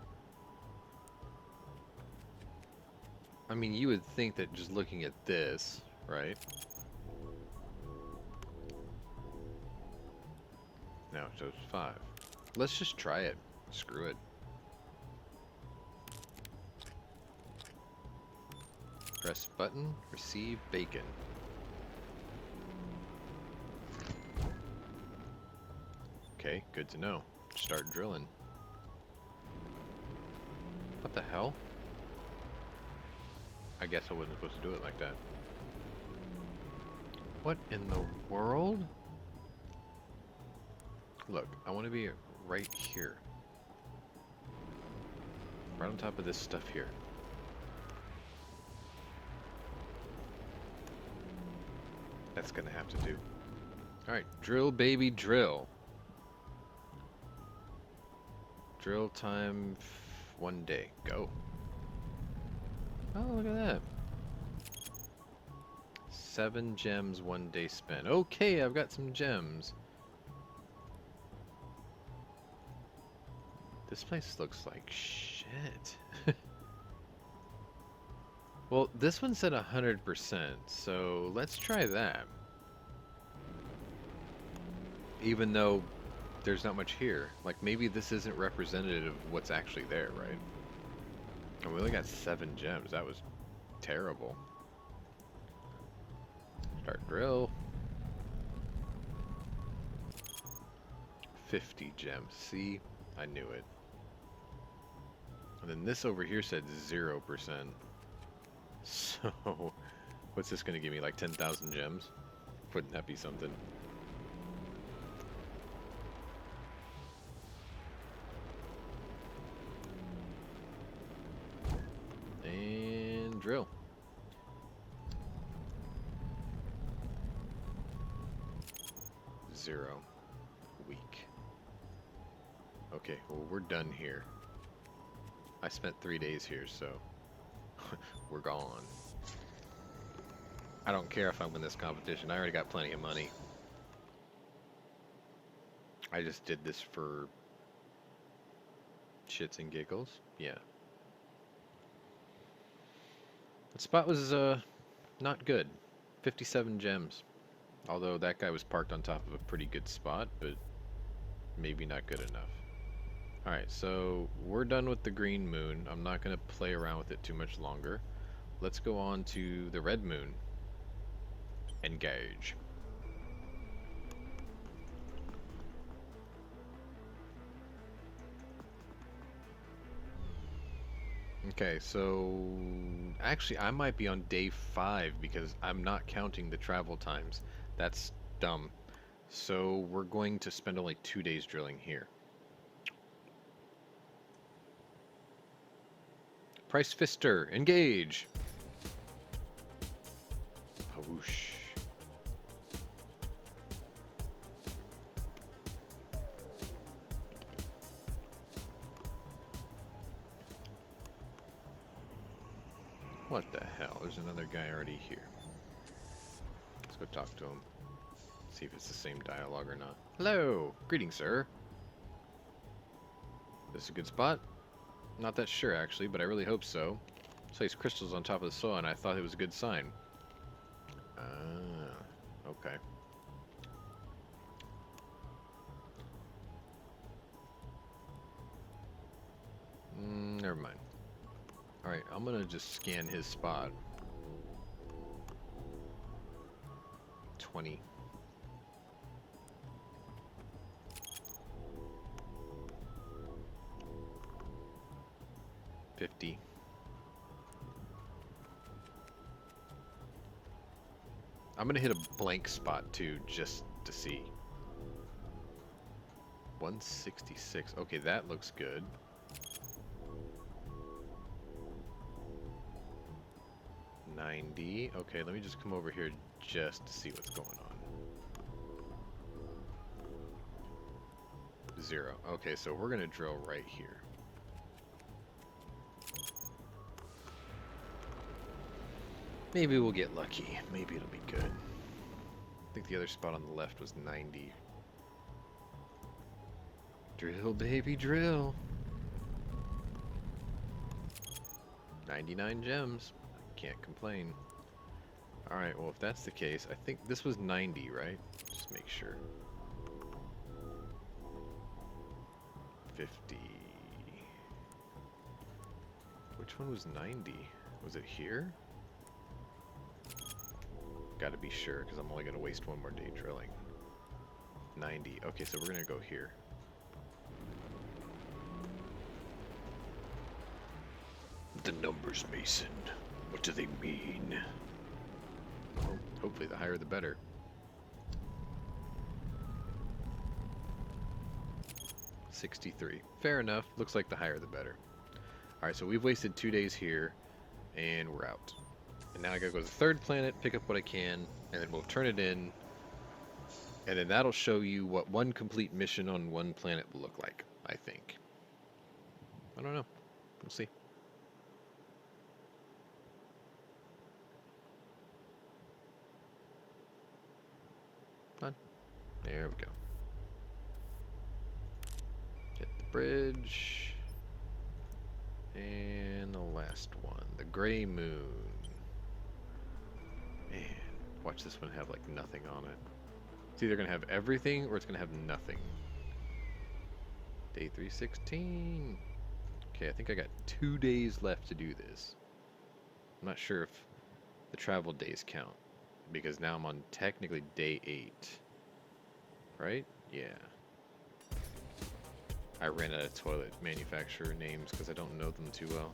I mean, you would think that just looking at this, right? Now it shows 5. Let's just try it. Screw it. Press button, receive bacon. Okay, good to know. Start drilling. What the hell? I guess I wasn't supposed to do it like that. What in the world? Look, I want to be right here. Right on top of this stuff here. That's gonna have to do. Alright, drill baby drill. Drill time 1 day. Go. Oh, look at that. 7 gems, 1 day spent. Okay, I've got some gems. This place looks like shit. Well, this one said 100%, so let's try that. Even though there's not much here. Like, maybe this isn't representative of what's actually there, right? And we only got 7 gems. That was terrible. Start drill. 50 gems. See? I knew it. And then this over here said 0%. So, what's this going to give me? Like 10,000 gems? Wouldn't that be something? And drill. Zero. Weak. Okay, well, we're done here. I spent 3 days here, so we're gone. I don't care if I win this competition. I already got plenty of money. I just did this for shits and giggles. Yeah. The spot was not good. 57 gems. Although that guy was parked on top of a pretty good spot, but maybe not good enough. Alright, so we're done with the green moon. I'm not going to play around with it too much longer. Let's go on to the red moon. Engage. Okay, so actually I might be on day 5 because I'm not counting the travel times. That's dumb. So we're going to spend only 2 days drilling here. Price Fister, engage! Whoosh. What the hell? There's another guy already here. Let's go talk to him. See if it's the same dialogue or not. Hello! Greetings, sir. This is a good spot? Not that sure, actually, but I really hope so. Saw these crystals on top of the soil, and I thought it was a good sign. Ah, okay. Never mind. Alright, I'm gonna just scan his spot. 20. 50. I'm gonna hit a blank spot too, just to see. 166. Okay, that looks good. $90. Okay, let me just come over here just to see what's going on. 0. Okay, so we're gonna drill right here. Maybe we'll get lucky. Maybe it'll be good. I think the other spot on the left was 90. Drill, baby, drill. 99 gems. Can't complain. Alright, well, if that's the case, I think this was 90, right? Just make sure. 50. Which one was 90? Was it here? Gotta be sure, because I'm only gonna waste 1 more day drilling. 90. Okay, so we're gonna go here. The numbers, Mason. What do they mean? Well, hopefully the higher the better. $63. Fair enough. Looks like the higher the better. Alright, so we've wasted 2 days here, and we're out. And now I gotta go to the third planet, pick up what I can, and then we'll turn it in. And then that'll show you what one complete mission on one planet will look like, I think. I don't know. We'll see. Done. There we go. Hit the bridge. And the last one. The Gray Moon. Man, watch this one have like nothing on it. It's either going to have everything or it's going to have nothing. Day 316. Okay, I think I got 2 days left to do this. I'm not sure if the travel days count, because now I'm on technically day 8. Right? Yeah. I ran out of toilet manufacturer names because I don't know them too well.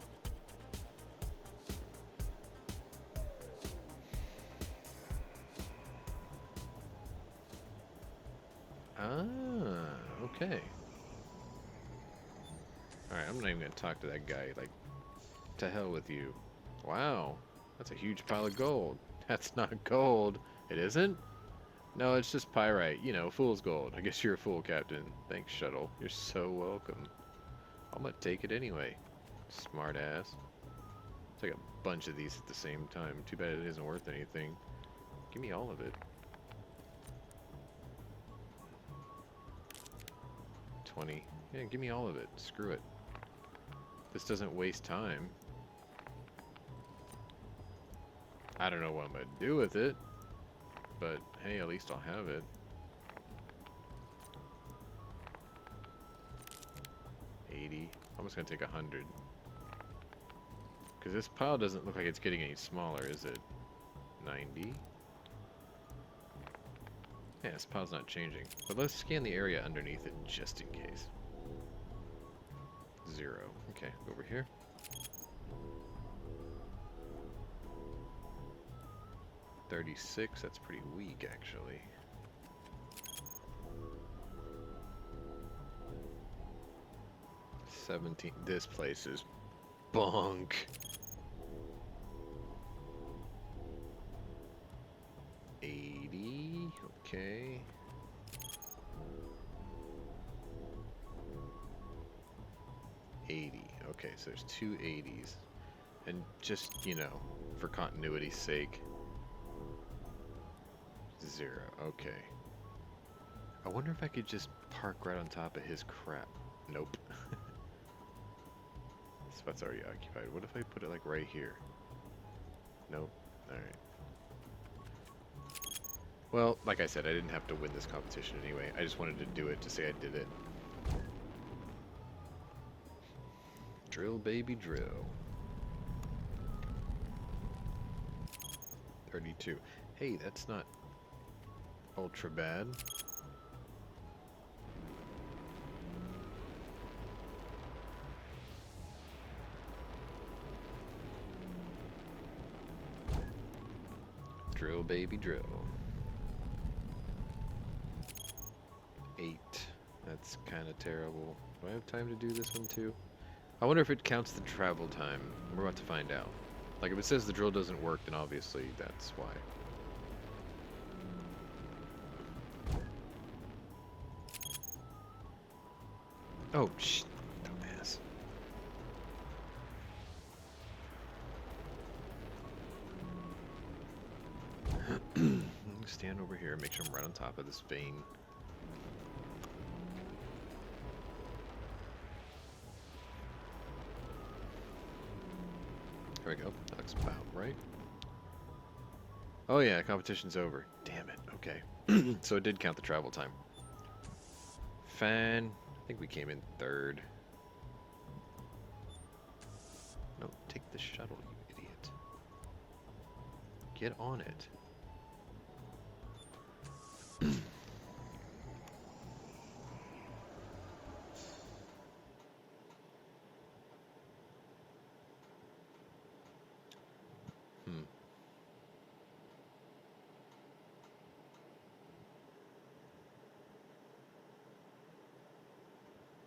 Ah, okay. Alright, I'm not even going to talk to that guy. Like, to hell with you. Wow, that's a huge pile of gold. That's not gold. It isn't? No, it's just pyrite. You know, fool's gold. I guess you're a fool, Captain. Thanks, Shuttle. You're so welcome. I'm gonna take it anyway. Smart ass. It's like a bunch of these at the same time. Too bad it isn't worth anything. Give me all of it. 20. Yeah, give me all of it. Screw it. This doesn't waste time. I don't know what I'm gonna do with it, but hey, at least I'll have it. 80. I'm just gonna take 100. Because this pile doesn't look like it's getting any smaller, is it? 90. Yeah, this pile's not changing. But let's scan the area underneath it just in case. 0. Okay, over here. 36, that's pretty weak actually. 17, this place is bunk. 80, okay. 80, okay, so there's two 80s. And just, you know, for continuity's sake. 0, okay. I wonder if I could just park right on top of his crap. Nope. This spot's already occupied. What if I put it like right here? Nope. Alright. Well, like I said, I didn't have to win this competition anyway. I just wanted to do it to say I did it. Drill, baby, drill. 32. Hey, that's not ultra bad. Drill, baby, drill. 8. That's kind of terrible. Do I have time to do this one too? I wonder if it counts the travel time. We're about to find out. Like, if it says the drill doesn't work, then obviously that's why. Oh, shh. Dumbass. Stand over here, make sure I'm right on top of this vein. There we go. That looks about right. Oh yeah, competition's over. Damn it. Okay. So it did count the travel time. Fan. I think we came in 3rd. No, take the shuttle, you idiot. Get on it.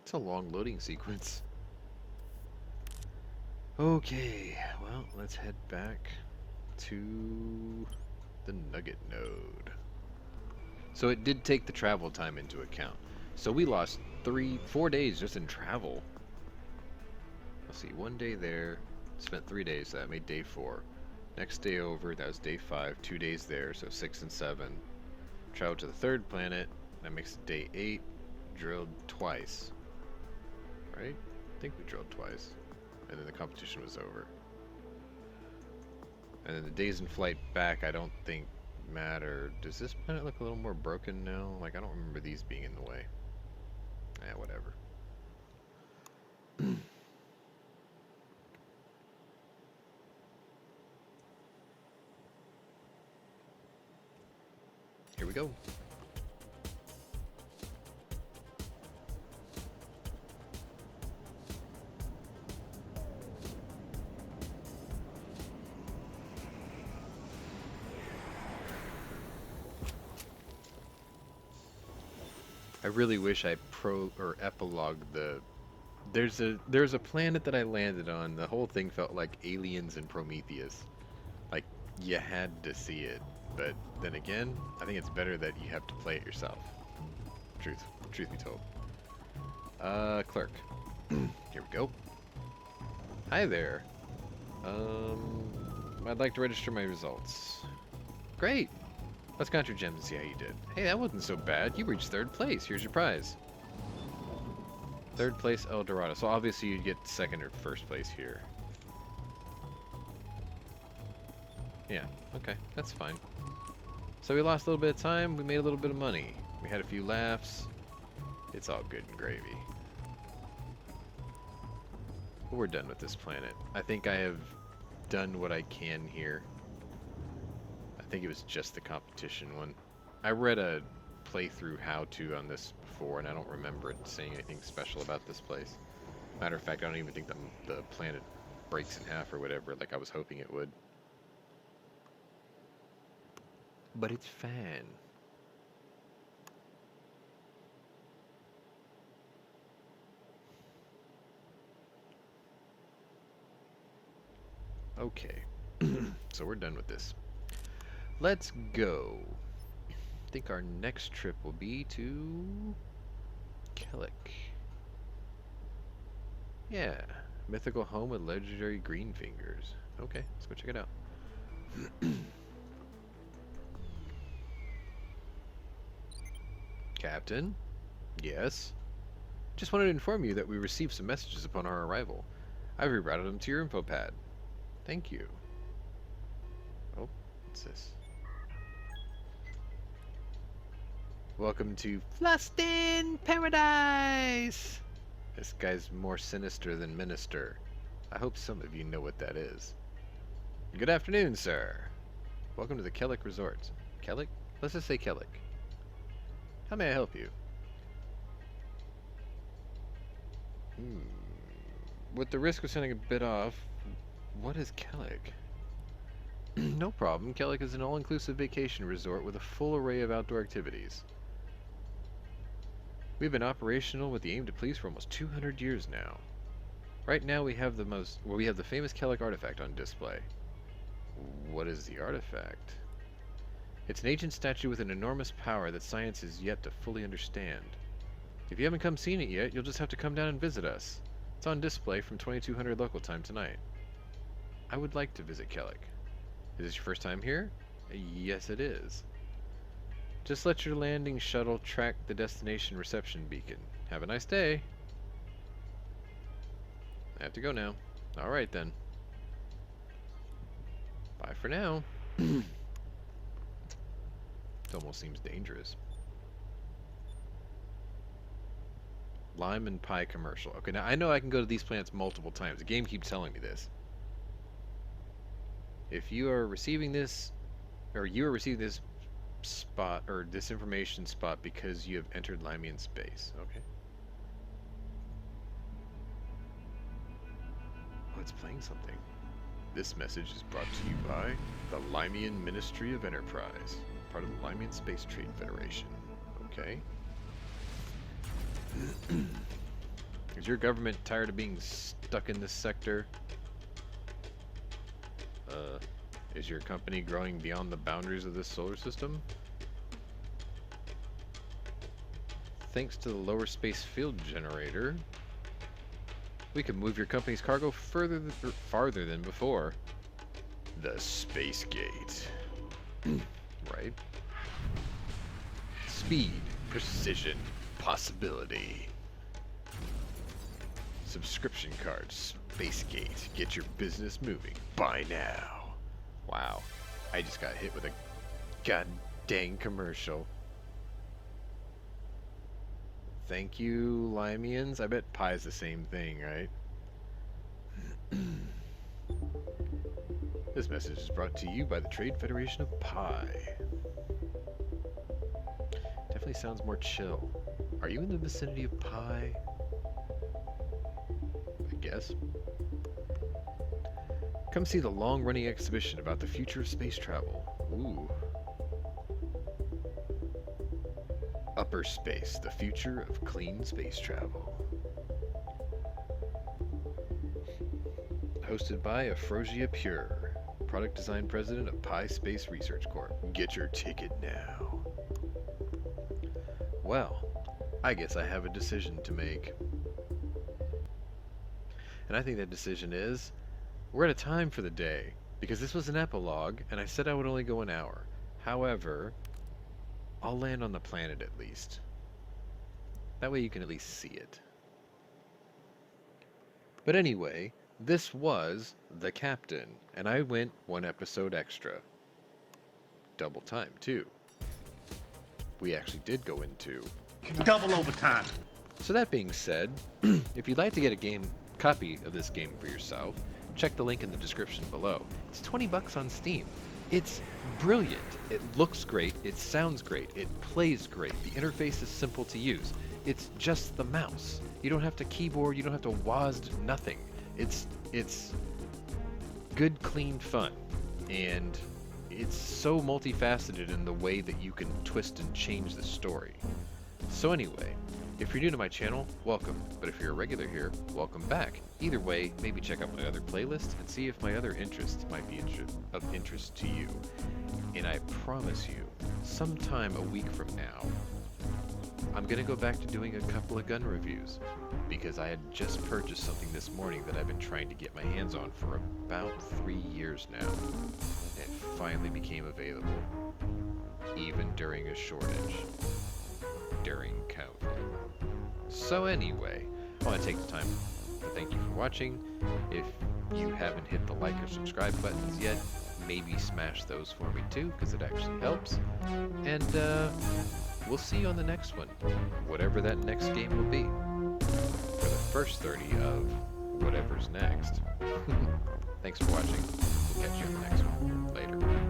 It's a long loading sequence. Okay, well, let's head back. to the Nugget node. So it did take the travel time into account. So we lost 4 days just in travel. Let's see, 1 day there, spent 3 days, so that made day 4. Next day over, that was day 5, 2 days there, so 6 and 7. Traveled to the 3rd planet, that makes it day 8, drilled twice. Right? I think we drilled twice. And then the competition was over. And then the days in flight back, I don't think matter. Does this planet look a little more broken now? Like, I don't remember these being in the way. Whatever. Here we go. I really wish I epilogue the. There's a planet that I landed on. The whole thing felt like Aliens and Prometheus. Like you had to see it, but then again, I think it's better that you have to play it yourself. Truth be told. Clerk. Here we go. Hi there. I'd like to register my results. Great. Let's count your gems and see how you did. Hey, that wasn't so bad. You reached 3rd place. Here's your prize. 3rd place, El Dorado. So obviously you'd get 2nd or 1st place here. Yeah, okay, that's fine. So we lost a little bit of time. We made a little bit of money. We had a few laughs. It's all good and gravy. But we're done with this planet. I think I have done what I can here. I think it was just the competition one. I read a playthrough how-to on this before, and I don't remember it saying anything special about this place. Matter of fact, I don't even think the planet breaks in half or whatever, like I was hoping it would. But it's fun. Okay, so we're done with this. Let's go. I think our next trip will be to Kellogg. Yeah, mythical home with legendary green fingers. Okay, let's go check it out. Captain? Yes? Just wanted to inform you that we received some messages upon our arrival. I've rerouted them to your info pad. Thank you. Oh, what's this? Welcome to Flustin Paradise! This guy's more sinister than minister. I hope some of you know what that is. Good afternoon, sir. Welcome to the Kellogg Resort. Kellogg? Let's just say Kellogg. How may I help you? With the risk of sounding a bit off, what is Kellogg? No problem. Kellogg is an all-inclusive vacation resort with a full array of outdoor activities. We've been operational with the aim to please for almost 200 years now. Right now we have the famous Kellogg artifact on display. What is the artifact? It's an ancient statue with an enormous power that science is yet to fully understand. If you haven't come seen it yet, you'll just have to come down and visit us. It's on display from 2200 local time tonight. I would like to visit Kellogg. Is this your first time here? Yes, it is. Just let your landing shuttle track the destination reception beacon. Have a nice day. I have to go now. Alright then. Bye for now. It almost seems dangerous. Lime and pie commercial. Okay, now I know I can go to these planets multiple times. The game keeps telling me this. If you are receiving this, or you are receiving this spot, or this information spot because you have entered Limian space. Okay. Oh, it's playing something. This message is brought to you by the Limian Ministry of Enterprise, part of the Limian Space Trade Federation. Okay. Is your government tired of being stuck in this sector? Is your company growing beyond the boundaries of this solar system? Thanks to the lower space field generator, we can move your company's cargo farther than before. The space gate. Right? Speed, precision, possibility. Subscription card, space gate. Get your business moving. Buy now. Wow. I just got hit with a god dang commercial. Thank you, Limians. I bet pie's the same thing, right? This message is brought to you by the Trade Federation of Pie. Definitely sounds more chill. Are you in the vicinity of Pie? I guess. Come see the long-running exhibition about the future of space travel. Ooh. Upper Space, the future of clean space travel. Hosted by Afrosia Pure, product design president of Pi Space Research Corp. Get your ticket now. Well, I guess I have a decision to make. And I think that decision is, we're out of time for the day, because this was an epilogue, and I said I would only go an hour. However, I'll land on the planet at least. That way you can at least see it. But anyway, this was The Captain, and I went one episode extra. Double time, too. We actually did go into double overtime. So that being said, if you'd like to get a copy of this game for yourself, check the link in the description below. It's 20 bucks on Steam. It's brilliant. It looks great. It sounds great. It plays great. The interface is simple to use. It's just the mouse. You don't have to keyboard. You don't have to WASD. Nothing. It's good, clean fun, and it's so multifaceted in the way that you can twist and change the story. So anyway, if you're new to my channel, welcome. But if you're a regular here, welcome back. Either way, maybe check out my other playlists and see if my other interests might be of interest to you. And I promise you, sometime a week from now, I'm going to go back to doing a couple of gun reviews, because I had just purchased something this morning that I've been trying to get my hands on for about 3 years now. And it finally became available, even during a shortage, during COVID. So anyway, I want to take the time to thank you for watching. If you haven't hit the like or subscribe buttons yet, maybe smash those for me too, because it actually helps. And we'll see you on the next one, whatever that next game will be, for the first 30 of whatever's next. Thanks for watching. We'll catch you on the next one. Later.